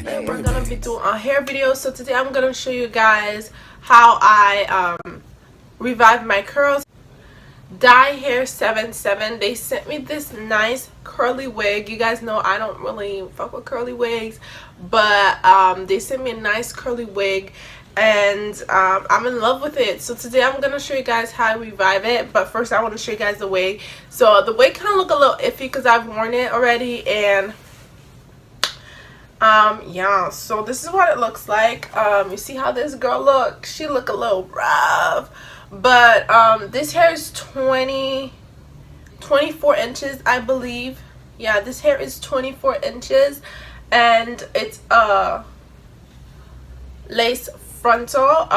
and we're gonna be doing a hair video. So today I'm gonna show you guys how I revive my curls. Ft.DYHAIR777, they sent me this nice curly wig. You guys know I don't really fuck with curly wigs, but they sent me a nice curly wig, and I'm in love with it. So today I'm gonna show you guys how I revive it, but first I want to show you guys the wig. So the wig kind of look a little iffy because I've worn it already, and yeah, so this is what it looks like. You see how this girl look? She look a little rough, but this hair is 24 inches, I believe. Yeah, this hair is 24 inches, and it's lace frontal.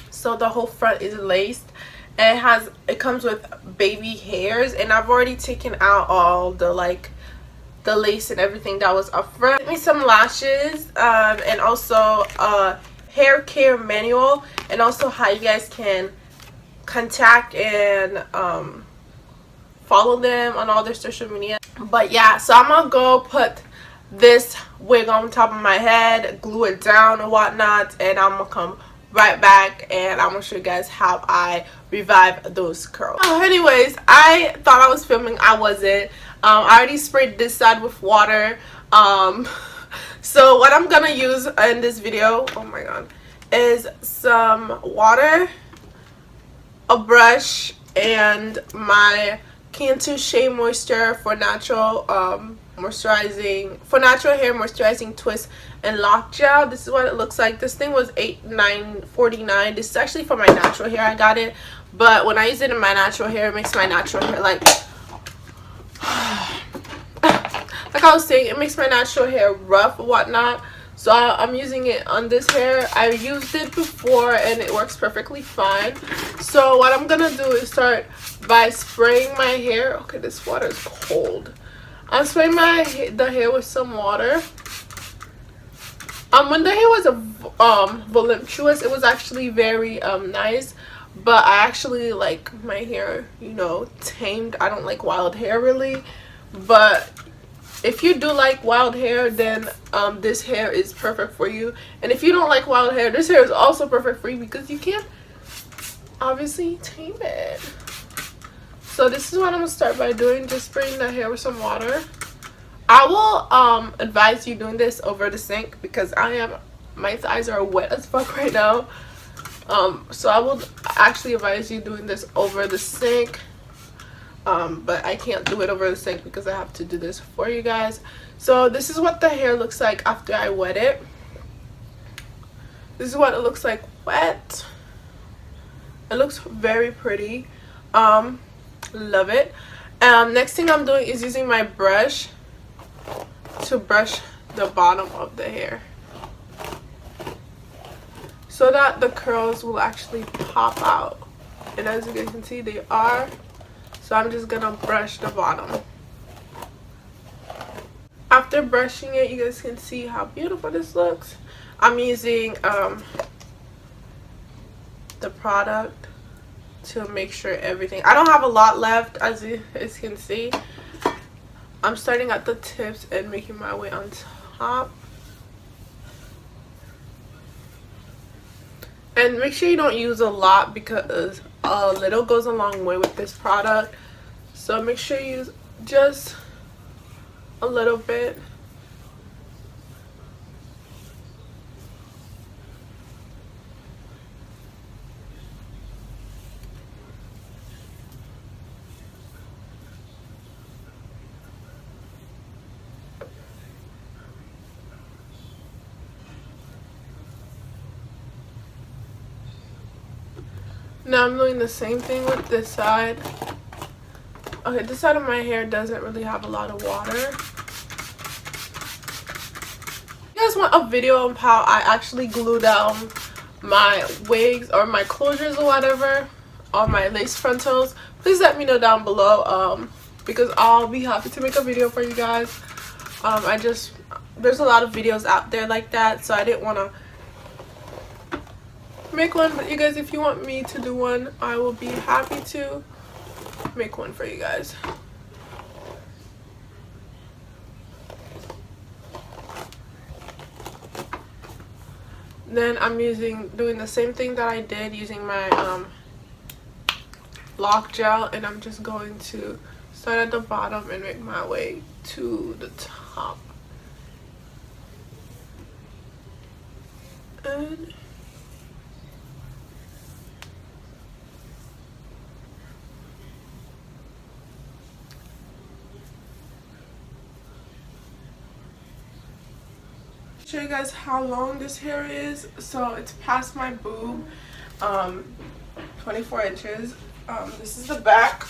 So the whole front is laced, and it comes with baby hairs, and I've already taken out all the the lace and everything that was up front. Give me some lashes, and also a hair care manual, and also how you guys can contact and follow them on all their social media. But yeah, so I'm gonna go put this wig on top of my head, glue it down and whatnot, and I'm gonna come right back and I'm gonna show you guys how I revive those curls. Anyways, I thought I was filming. I wasn't. I already sprayed this side with water. So what I'm gonna use in this video, oh my god, is some water, a brush, and my Cantu Shea Moisture for natural hair moisturizing twist and lock gel. This is what it looks like. This thing was $8.49. This is actually for my natural hair. I got it, but when I use it in my natural hair, it makes my natural hair like I was saying, it makes my natural hair rough and whatnot. So I'm using it on this hair. I used it before and it works perfectly fine. So what I'm gonna do is start by spraying my hair. Okay, this water is cold. I'm spraying the hair with some water. When the hair was voluptuous, it was actually very nice, but I actually like my hair, you know, tamed. I don't like wild hair really, but if you do like wild hair, then this hair is perfect for you. And if you don't like wild hair, this hair is also perfect for you because you can't obviously tame it. So this is what I'm gonna start by doing, just spraying the hair with some water. I will advise you doing this over the sink because my thighs are wet as fuck right now. So I will actually advise you doing this over the sink. But I can't do it over the sink because I have to do this for you guys. So this is what the hair looks like after I wet it. This is what it looks like wet. It looks very pretty. Love it. Next thing I'm doing is using my brush to brush the bottom of the hair so that the curls will actually pop out, and as you guys can see, they are. So I'm just gonna brush the bottom. After brushing it, you guys can see how beautiful this looks. I'm using the product to make sure everything. I don't have a lot left, as you can see. I'm starting at the tips and making my way on top. And make sure you don't use a lot because a little goes a long way with this product. So make sure you use just a little bit. Now I'm doing the same thing with this side. Okay, this side of my hair doesn't really have a lot of water. You guys want a video of how I actually glue down my wigs or my closures or whatever on my lace frontals? Please let me know down below, because I'll be happy to make a video for you guys. There's a lot of videos out there like that, so I didn't want to make one, but you guys, if you want me to do one, I will be happy to make one for you guys. Then I'm doing the same thing that I did using my lock gel, and I'm just going to start at the bottom and make my way to the top. And show you guys how long this hair is. So it's past my boob, 24 inches. This is the back.